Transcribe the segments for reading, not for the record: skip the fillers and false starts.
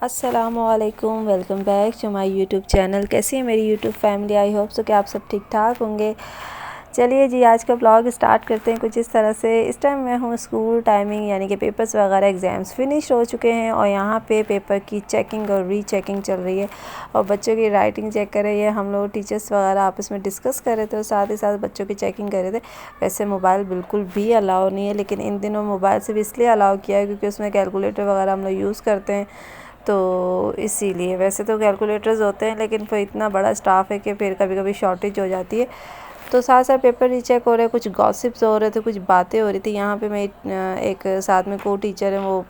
अस्सलामुअलैकुम, welcome back to my YouTube channel. कैसी है मेरी YouTube family? I hope so कि आप सब ठीक ठाक होंगे। चलिए जी, आज का ब्लॉग स्टार्ट करते हैं कुछ इस तरह से। इस टाइम मैं हूँ स्कूल टाइमिंग, यानी कि पेपर्स वगैरह एग्ज़ाम्स फिनिश हो चुके हैं और यहाँ पे पेपर की चेकिंग और रीचेकिंग चल रही है और बच्चों की राइटिंग चेक कर रही है। हम लोग टीचर्स वगैरह आपस में डिस्कस कर रहे थे और साथ ही साथ बच्चों की चेकिंग कर रहे थे। वैसे मोबाइल बिल्कुल भी अलाउ नहीं है, लेकिन इन दिनों मोबाइल से भी इसलिए अलाउ किया है क्योंकि उसमें कैलकुलेटर वगैरह हम लोग यूज़ करते हैं, तो इसीलिए। वैसे तो कैलकुलेटर्स होते हैं, लेकिन फिर इतना बड़ा स्टाफ है कि फिर कभी कभी शॉर्टेज हो जाती है। तो साथ साथ पेपर रीचेक हो रहे, कुछ गॉसिप्स हो रहे थे, कुछ बातें हो रही थी। यहाँ पे मैं एक साथ में को टीचर है, वो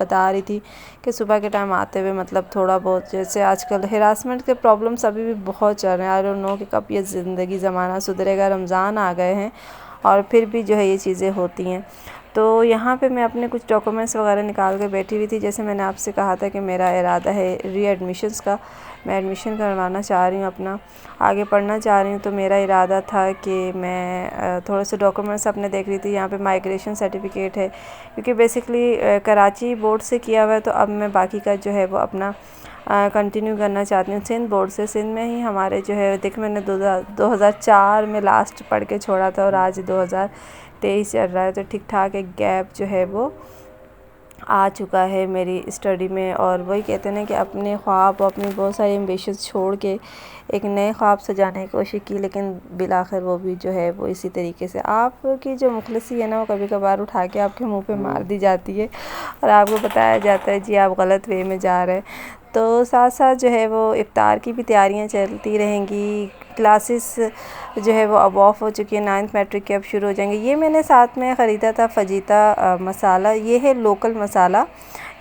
बता रही थी कि सुबह के टाइम आते हुए मतलब थोड़ा बहुत, जैसे आजकल हिरासमेंट के प्रॉब्लम्स अभी भी बहुत चल रहे हैं। आई डोंट नो कि कब ये ज़िंदगी ज़माना सुधरेगा। रमज़ान आ गए हैं और फिर भी जो है ये चीज़ें होती हैं। तो यहाँ पे मैं अपने कुछ डॉक्यूमेंट्स वगैरह निकाल के बैठी हुई थी। जैसे मैंने आपसे कहा था कि मेरा इरादा है रीएडमिशन्स का, मैं एडमिशन करवाना चाह रही हूँ, अपना आगे पढ़ना चाह रही हूँ। तो मेरा इरादा था कि मैं थोड़े से डॉक्यूमेंट्स अपने देख रही थी। यहाँ पे माइग्रेशन सर्टिफिकेट है, क्योंकि बेसिकली कराची बोर्ड से किया हुआ है, तो अब मैं बाकी का जो है वो अपना कंटिन्यू करना चाहती हूँ सिंध बोर्ड से। सिंध में ही हमारे जो है, देख मैंने 2004 में लास्ट पढ़ के छोड़ा था और आज 2023 चल रहा है, तो ठीक ठाक एक गैप जो है वो आ चुका है मेरी स्टडी में। और वही कहते हैं ना कि अपने ख्वाब, अपनी बहुत सारी एम्बिशंस छोड़ के एक नए ख्वाब सजाने की कोशिश की, लेकिन बिलाखिर वो भी जो है वो इसी तरीके से आपकी जो मुखलिसी है ना, वो कभी कभार उठा के आपके मुंह पे मार दी जाती है और आपको बताया जाता है जी आप गलत वे में जा रहे हैं। तो साथ साथ जो है वो इफ्तार की भी तैयारियां चलती रहेंगी। क्लासेस जो है वो अब ऑफ हो चुकी है, 9th मैट्रिक के अब शुरू हो जाएंगे। ये मैंने साथ में ख़रीदा था फजीता मसाला, ये है लोकल मसाला,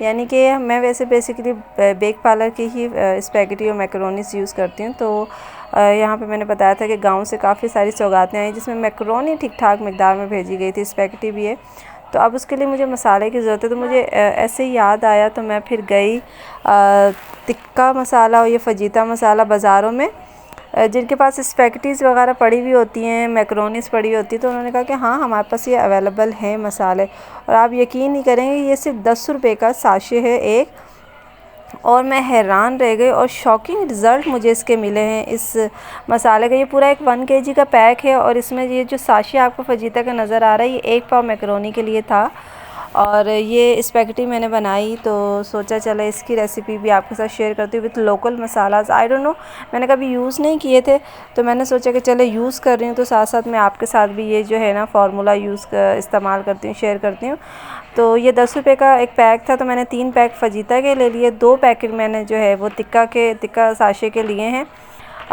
यानी कि मैं वैसे बेसिकली बेक पार्लर की ही स्पैगेटी और मैकरोनीस यूज़ करती हूँ। तो यहाँ पे मैंने बताया था कि गांव से काफ़ी सारी सौगातें आई, जिसमें मैकरोनी ठीक ठाक मिकदार में भेजी गई थी, स्पैगेटी भी है। तो अब उसके लिए मुझे मसाले की ज़रूरत है, तो मुझे ऐसे ही याद आया, तो मैं फिर गई टिक्का मसाला और ये फजीता मसाला बाज़ारों में, जिनके पास स्पैगेटीज़ वगैरह पड़ी हुई होती हैं, मैक्रोनीस पड़ी होती है, तो उन्होंने कहा कि हाँ हमारे पास ये अवेलेबल है मसाले। और आप यकीन नहीं करेंगे, ये सिर्फ 10 रुपये का साशे है एक, और मैं हैरान रह गई। और शॉकिंग रिज़ल्ट मुझे इसके मिले हैं इस मसाले का। ये पूरा एक 1 kg का पैक है और इसमें ये जो साशे आपको फजीता का नज़र आ रहा है, ये 1 पाव मैक्रोनी के लिए था। और ये स्पैगेटी मैंने बनाई, तो सोचा चला इसकी रेसिपी भी आपके साथ शेयर करती हूँ with local masalas. I don't know, मैंने कभी यूज़ नहीं किए थे, तो मैंने सोचा कि चले यूज़ कर रही हूँ, तो साथ साथ मैं आपके साथ भी ये जो है ना फार्मूला इस्तेमाल करती हूँ, शेयर करती हूँ। तो ये 10 रुपये का एक पैक था, तो मैंने 3 पैक फजीता के ले लिए, 2 पैकेट मैंने जो है वो टिक्का साशे के लिए हैं।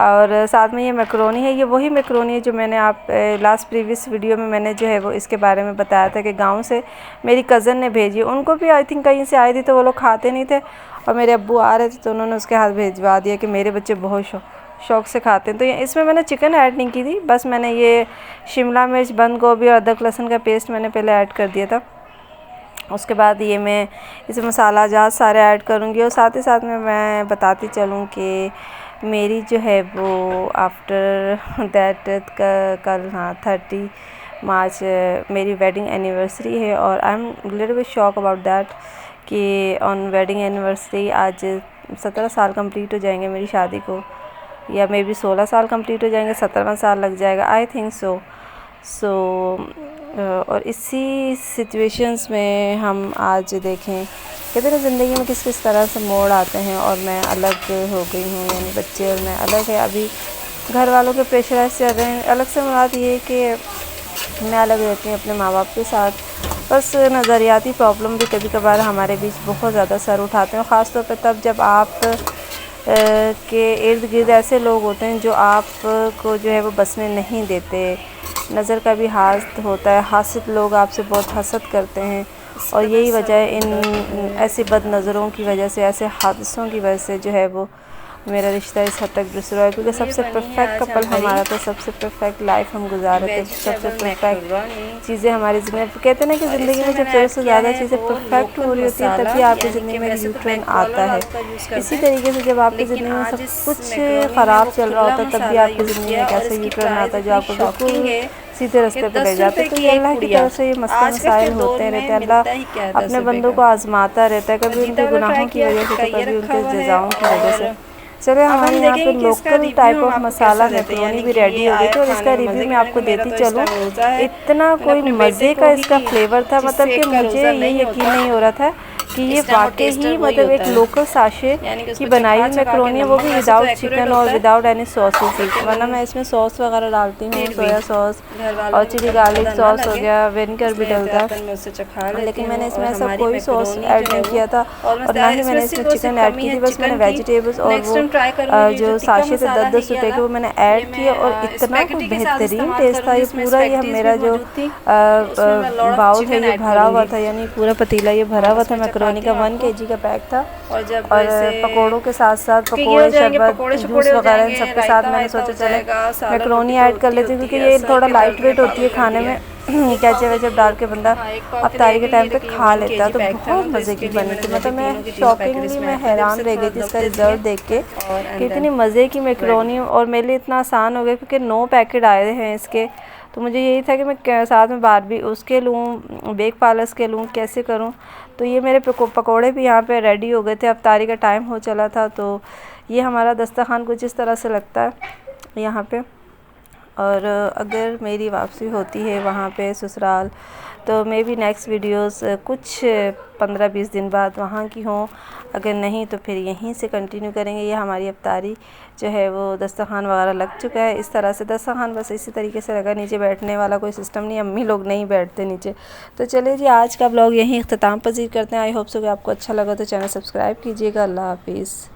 और साथ में ये मैक्रोनी है, ये वही मैक्रोनी है जो मैंने आप लास्ट प्रीवियस वीडियो में मैंने जो है वो इसके बारे में बताया था कि गांव से मेरी कज़न ने भेजी। उनको भी आई थिंक कहीं से आई थी, तो वो लोग खाते नहीं थे और मेरे अब्बू आ रहे थे, तो उन्होंने उसके हाथ भेजवा दिया कि मेरे बच्चे बहुत शौक़ से खाते हैं। तो इसमें मैंने चिकन ऐड नहीं की थी, बस मैंने ये शिमला मिर्च, बंद गोभी और अदरक लहसुन का पेस्ट मैंने पहले ऐड कर दिया था। उसके बाद ये मैं इसे मसाला जात सारे ऐड करूँगी। और साथ ही साथ में मैं बताती चलूँ कि मेरी जो है वो आफ्टर दैट कल हाँ 30 मार्च मेरी वेडिंग एनिवर्सरी है। और I am little bit shock about that कि ऑन वेडिंग एनिवर्सरी आज 17 साल कंप्लीट हो जाएंगे मेरी शादी को, या मे बी 16 साल कंप्लीट हो जाएंगे, 17वां साल लग जाएगा, आई थिंक सो। और इसी सिचुएशंस में हम आज देखें, कहते हैं ज़िंदगी में किस किस तरह से मोड़ आते हैं, और मैं अलग हो गई हूँ, यानी बच्चे और मैं अलग है। अभी घर वालों के प्रेशराइज चल रहे हैं। अलग से मुराद ये है कि मैं अलग रहती हूँ अपने माँ बाप के साथ, बस नज़रियाती प्रॉब्लम भी कभी कभार हमारे बीच बहुत ज़्यादा सर उठाते हैं, ख़ास तौर पर तब जब आप के इर्द गिर्द ऐसे लोग होते हैं जो आप को जो है वो बसने नहीं देते। नज़र का भी हासद होता है, हासिद लोग आपसे बहुत हसद करते हैं, और यही वजह है इन ऐसी बद नज़रों की वजह से, ऐसे हादसों की वजह से जो है वो मेरा रिश्ता इस हद तक बिसरा है। क्योंकि सबसे परफेक्ट कपल हमारा था, सबसे परफेक्ट लाइफ हम गुजारे थे, सबसे परफेक्ट चीज़ें हमारी ज़िंदगी, कहते हैं ना कि ज़िंदगी में जब ज़रूरत से ज़्यादा चीज़ें परफेक्ट हो रही होती हैं, तभी आपकी ज़िंदगी में यू टर्न आता है। इसी तरीके से जब आपकी ज़िंदगी में सब कुछ ख़राब चल रहा होता है, तब भी आपकी ज़िंदगी में कैसे यू टर्न आता है जो आपको बिल्कुल सीधे रास्ते पे ले जाते। तो ये अल्लाह की तरफ से ये मसले मसाइल होते रहते हैं। अल्लाह अपने बंदों को आजमाता रहता है, कभी उनके गुनाहों की वजह से तो कभी उनके जज़ाओं की वजह से। चलो हमारे यहाँ पे local type of masala macaroni भी रेडी हो गई थी और इसका रिव्यू मैं आपको देती चलूँ। इतना कोई मज़े का इसका फ्लेवर था, मतलब कि मुझे ये यकीन नहीं हो रहा था कि ये वाकई ही मतलब एक लोकल साशे की बनाई हुई मैक्रोनी है, वो भी विदाउट चिकन और विदाउट एनी सॉसेस। वरना मैं इसमें सॉस वगैरह डालती हूँ, सोया सॉस और चिली गार्लिक सॉस हो गया, विनेगर भी डलता है, लेकिन मैंने इसमें ऐसा कोई सॉस ऐड नहीं किया था और ना ही मैंने इसमें चिकन ऐड की थी। बस मैंने वेजिटेबल्स और वो जो साशे थे 10-10 रुपए के वो मैंने ऐड किए और इतना कुछ बेहतरीन टेस्ट था। ये पूरा ये मेरा जो बाउल है ये भरा हुआ था, यानी पूरा पतीला ये भरा हुआ था मैक्रोनी का। 1 kg का पैक था और पकोड़ों के साथ साथ पकोड़े, शरबत, जूस वगैरह इन सब के साथ मैंने सोचा चले मैक्रोनी ऐड कर लेती हूँ, क्योंकि ये थोड़ा लाइट वेट होती है खाने में, कैचअप वैचअप डाल के बंदा अफ्तारी के टाइम पे खा लेता है। तो बहुत मज़े की बनी थी, मतलब मैं शॉकिंगली मैं हैरान रह गई थी इसका रिजल्ट देख के कि इतनी मज़े की मैक्रोनी। और मेरे लिए इतना आसान हो गया क्योंकि 9 पैकेट आए हैं इसके। तो मुझे यही था कि मैं साथ में बारबी उसके लूँ, बेक पालस के लूँ, कैसे करूँ। तो ये मेरे पकोड़े भी यहाँ पे रेडी हो गए थे, अफ्तारी का टाइम हो चला था। तो ये हमारा दस्तरखान कुछ इस तरह से लगता है यहाँ पे। और अगर मेरी वापसी होती है वहाँ पे ससुराल, तो मे बी नेक्स्ट वीडियोस कुछ 15-20 दिन बाद वहाँ की हों, अगर नहीं तो फिर यहीं से कंटिन्यू करेंगे। ये हमारी अफ्तारी जो है वो दस्तरखान वगैरह लग चुका है इस तरह से। दस्तरखान बस इसी तरीके से लगा, नीचे बैठने वाला कोई सिस्टम नहीं, अम्मी लोग नहीं बैठते नीचे। तो चलिए जी, आज का ब्लॉग यहीं इख्तिताम पजीर करते हैं। आई होप सो कि आपको अच्छा लगा तो चैनल सब्सक्राइब कीजिएगा। अल्लाह हाफिज़।